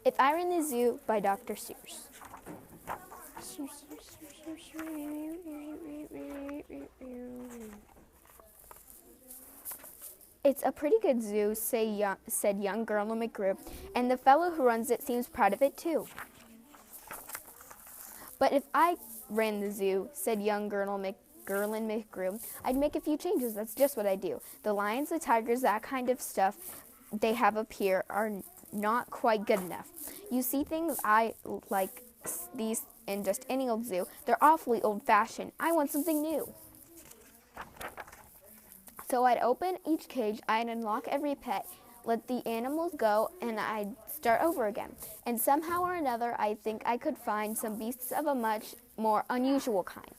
If I Were in the Zoo by Dr. Seuss. It's a pretty good zoo, said young Colonel McGrew, and the fellow who runs it seems proud of it too. But if I ran the zoo, said young Colonel McGrew, I'd make a few changes. That's just what I do. The lions, the tigers, that kind of stuff they have up here are not quite good enough. You see things I like these in just any old zoo. They're awfully old-fashioned. I want something new. So I'd open each cage, I'd unlock every pet, let the animals go, and I'd start over again. And somehow or another, I think I could find some beasts of a much more unusual kind.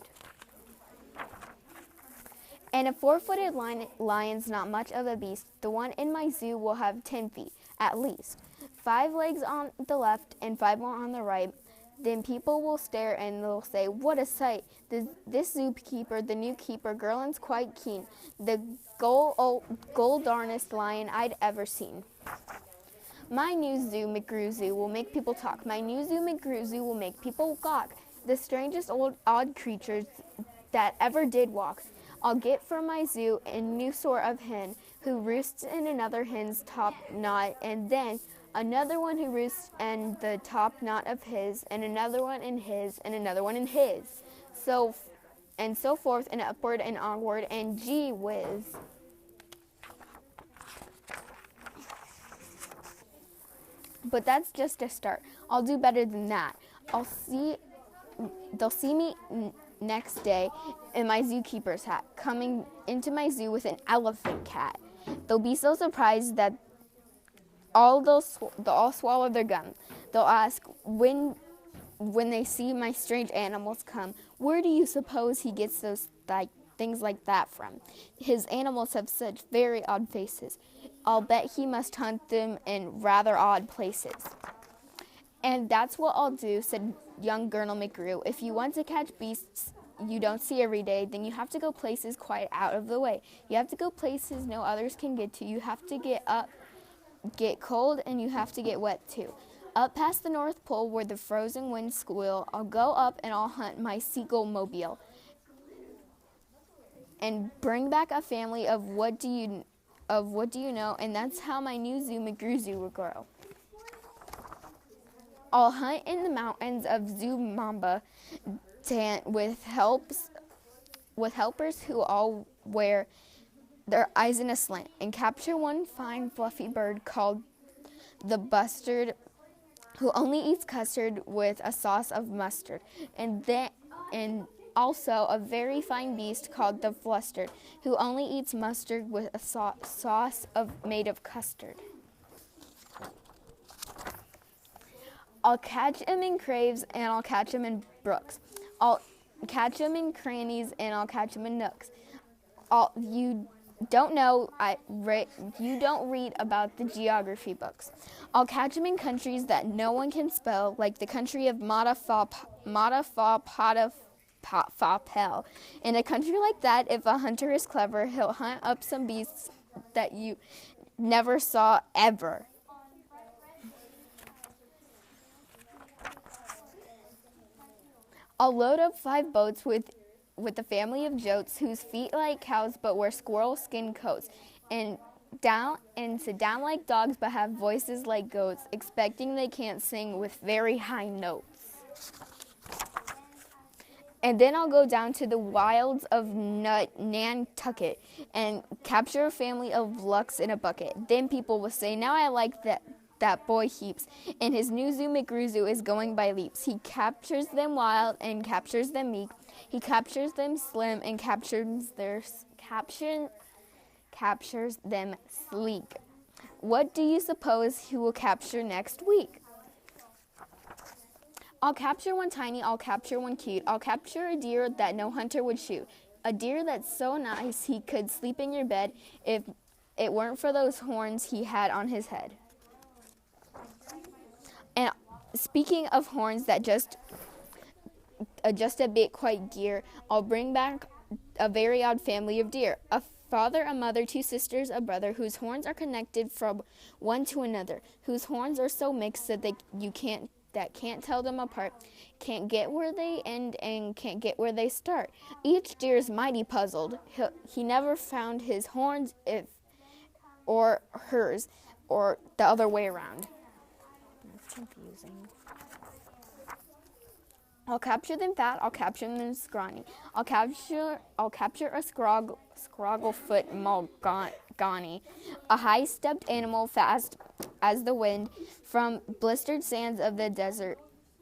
And a 4-footed lion's not much of a beast. The one in my zoo will have 10 feet, at least. 5 legs on the left and 5 more on the right. Then people will stare and they'll say, "What a sight! This zookeeper, the new keeper, Gerland's quite keen. The gold-darnest lion I'd ever seen." My new zoo, McGrew Zoo, will make people talk. My new zoo, McGrew Zoo, will make people gawk. The strangest odd creatures that ever did walk. I'll get for my zoo a new sort of hen who roosts in another hen's top knot, and then another one who roosts in the top knot of his, and another one in his, and another one in his. So forth and upward and onward, and gee whiz. But that's just a start. I'll do better than that. They'll see me next day in my zookeeper's hat, coming into my zoo with an elephant cat. They'll be so surprised that they'll all swallow their gum. They'll ask when they see my strange animals come, "Where do you suppose he gets those things like that from? His animals have such very odd faces. I'll bet he must hunt them in rather odd places." And that's what I'll do, said young Colonel McGrew. If you want to catch beasts you don't see every day, then you have to go places quite out of the way. You have to go places no others can get to. You have to get cold, and you have to get wet too. Up past the North Pole where the frozen winds squeal, I'll go up and I'll hunt my seagull mobile and bring back a family of what do you know, and that's how my new zoo, McGrew Zoo, will grow. I'll hunt in the mountains of Zumamba with helpers who all wear their eyes in a slant, and capture one fine fluffy bird called the bustard, who only eats custard with a sauce of mustard, and also a very fine beast called the flustered, who only eats mustard with a sauce made of custard. I'll catch 'em in caves, and I'll catch 'em in brooks. I'll catch 'em in crannies, and I'll catch 'em in nooks. You don't read about the geography books. I'll catch 'em in countries that no one can spell, like the country of Matafapel. In a country like that, if a hunter is clever, he'll hunt up some beasts that you never saw ever. I'll load up 5 boats with a family of jotes whose feet like cows but wear squirrel skin coats, and sit down like dogs but have voices like goats, expecting they can't sing with very high notes. And then I'll go down to the wilds of Nantucket and capture a family of lucks in a bucket. Then people will say, "Now I like that boy heaps, and his new zoo, McGrew Zoo, is going by leaps. He captures them wild and captures them meek. He captures them slim and captures them sleek. What do you suppose he will capture next week?" I'll capture one tiny, I'll capture one cute. I'll capture a deer that no hunter would shoot. A deer that's so nice he could sleep in your bed if it weren't for those horns he had on his head. And speaking of horns that just a bit quite gear, I'll bring back a very odd family of deer. A father, a mother, two sisters, a brother, whose horns are connected from one to another, whose horns are so mixed that can't tell them apart, can't get where they end and can't get where they start. Each deer is mighty puzzled. He never found his horns or hers, or the other way around. That's confusing. I'll capture them fat, I'll capture them scrawny. I'll capture a scrogglefoot mulgani, a high-stepped animal fast as the wind from blistered sands of the desert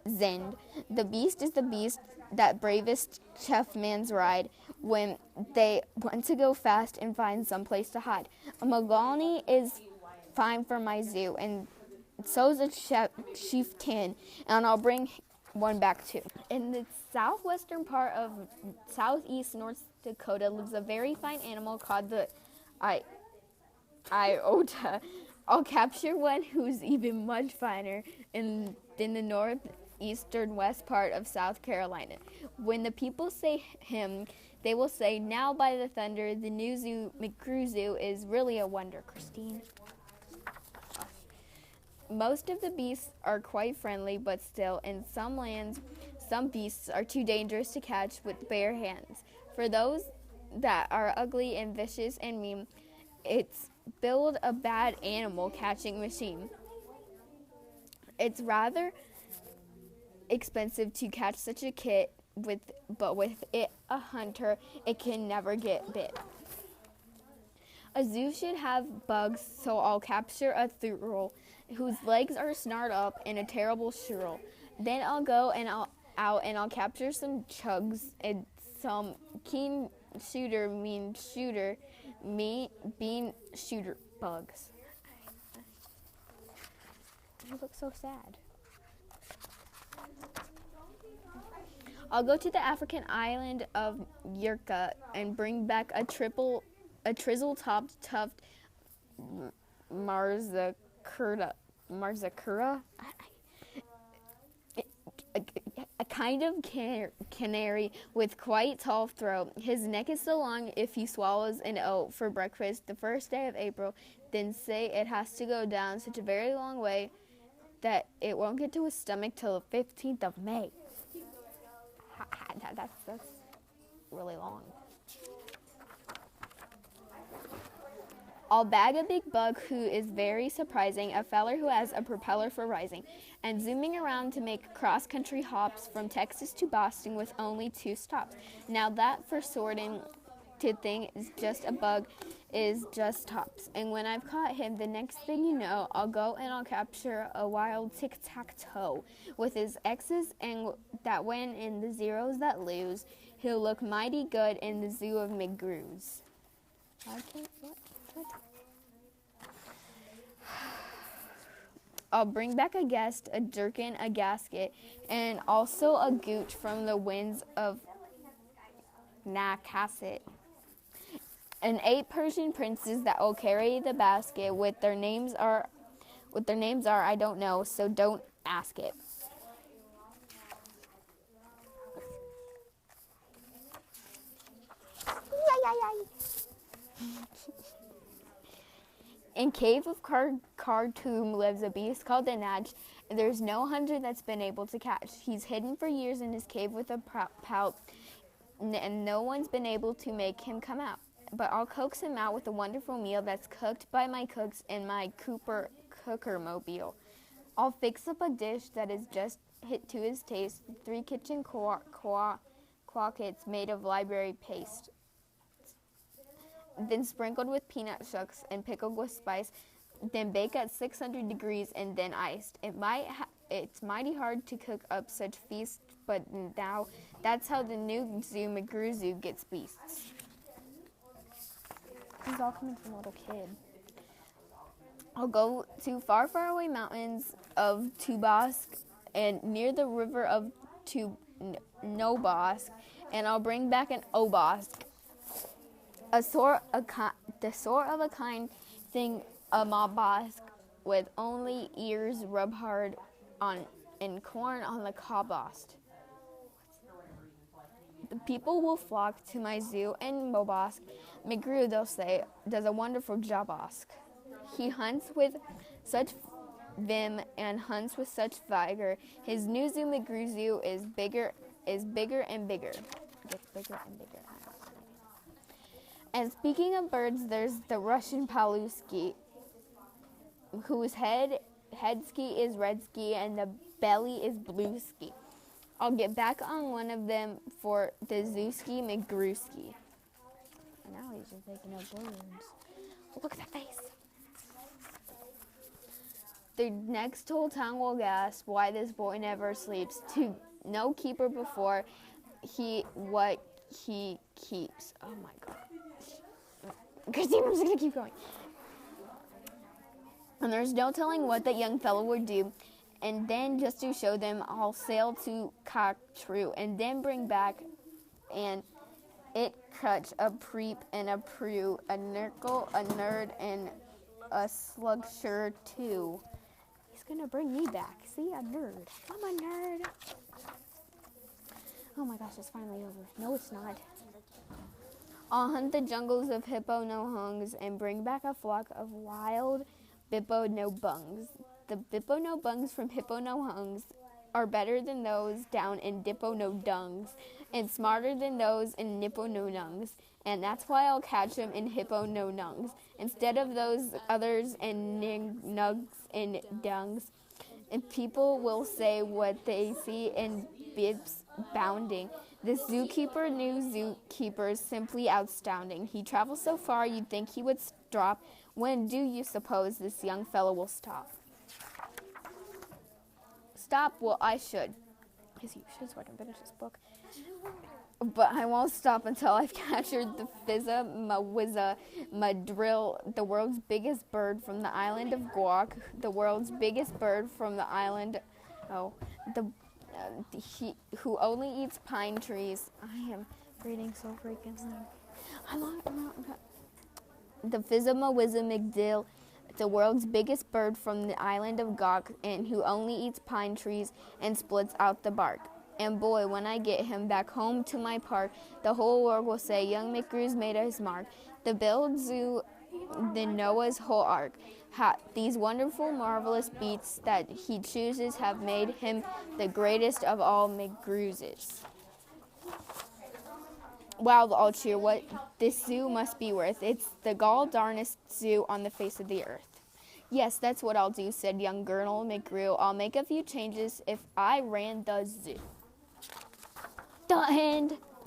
Zend. The beast is the beast that bravest chefmans ride when they want to go fast and find some place to hide. A mulgani is fine for my zoo, and so's a chieftain, and I'll bring one back too. In the southwestern part of southeast North Dakota lives a very fine animal called the iota. I'll capture one who's even much finer in the northeastern west part of South Carolina. When the people say him, they will say, "Now by the thunder, the new zoo, McGrew Zoo, is really a wonder, Christine." Most of the beasts are quite friendly, but still, in some lands, some beasts are too dangerous to catch with bare hands. For those that are ugly and vicious and mean, it's build a bad animal catching machine. It's rather expensive to catch such a kit, but with it a hunter, it can never get bit. A zoo should have bugs, so I'll capture a thurl whose legs are snarled up in a terrible shrill. Then I'll go and I'll capture some chugs and some keen shooter, mean bean shooter bugs. You look so sad. I'll go to the African island of Yurka and bring back a trizzle-topped tuft Marzakura, a kind of canary with quite tall throat. His neck is so long if he swallows an oat for breakfast the first day of April, then say it has to go down such a very long way that it won't get to his stomach till the 15th of May. That's really long. I'll bag a big bug who is very surprising, a feller who has a propeller for rising, and zooming around to make cross-country hops from Texas to Boston with only 2 stops. Now that for sorting to thing is just a bug is just tops. And when I've caught him, the next thing you know, I'll go and I'll capture a wild tic-tac-toe with his X's and that win and the zeros that lose. He'll look mighty good in the zoo of McGrew's. I'll bring back a guest, a jerkin, a gasket, and also a gooch from the winds of Nakasset. And 8 Persian princes that will carry the basket with their names are I don't know, so don't ask it. In Cave of Khartoum lives a beast called the Naj, and there's no hunter that's been able to catch. He's hidden for years in his cave with a pout, and no one's been able to make him come out. But I'll coax him out with a wonderful meal that's cooked by my cooks in my cooker mobile. I'll fix up a dish that is just hit to his taste, 3 kitchen croquettes made of library paste, then sprinkled with peanut shucks and pickled with spice, then bake at 600 degrees and then iced. It's mighty hard to cook up such feasts, but now that's how the new zoo, McGrew Zoo, gets beasts. This is all coming from a little kid. I'll go to far, far away mountains of Tubask and near the river of Nobask, and I'll bring back an Obask. The sort of a kind thing, a mabask, with only ears rub hard on and corn on the cobost. The people will flock to my zoo, and Mobosk McGrew, they'll say, does a wonderful job, Osk. He hunts with such vim and hunts with such vigor. His new zoo, McGrew Zoo, is bigger and bigger. Gets bigger and bigger. And speaking of birds, there's the Russian Paluski, whose head ski is red ski and the belly is blue ski. I'll get back on one of them for the Zooski McGrewski. Now he's just making up words. Look at that face. The next whole town will gasp why this boy never sleeps. To no keeper before what he keeps. Oh my God. Christine, I'm just gonna keep going. And there's no telling what that young fellow would do. And then just to show them, I'll sail to Cocktrue and then bring back and it crutch, a preep and a prew, a nurgle, a nerd, and a slugshire too. He's gonna bring me back. See, a nerd. I'm a nerd. Oh my gosh, it's finally over. No, it's not. I'll hunt the jungles of hippo no hungs and bring back a flock of wild bippo no bungs. The bippo no bungs from hippo no hungs are better than those down in dippo no dungs and smarter than those in nippo no nungs. And that's why I'll catch them in hippo no nungs instead of those others in nugs and dungs. And people will say what they see in bibs bounding. This zookeeper, new zookeeper, is simply astounding. He travels so far you'd think he would stop. When do you suppose this young fellow will stop? Stop? Well, I should. Because you should, so I can finish this book. But I won't stop until I've captured the Fizza Mawizza Madrill, the world's biggest bird from the island of Guac, the world's biggest bird from the island, who only eats pine trees. I am reading so freaking long. The Fizza Mawizza McDill, the world's biggest bird from the island of Gok, and who only eats pine trees and splits out the bark. And boy, when I get him back home to my park, the whole world will say, young McGrew's made his mark. The build zoo, the Noah's whole ark. These wonderful, marvelous beats that he chooses have made him the greatest of all McGrewses. Wow, all cheer, what this zoo must be worth. It's the gall darnest zoo on the face of the earth. Yes, that's what I'll do, said young Colonel McGrew. I'll make a few changes if I ran the zoo. The end.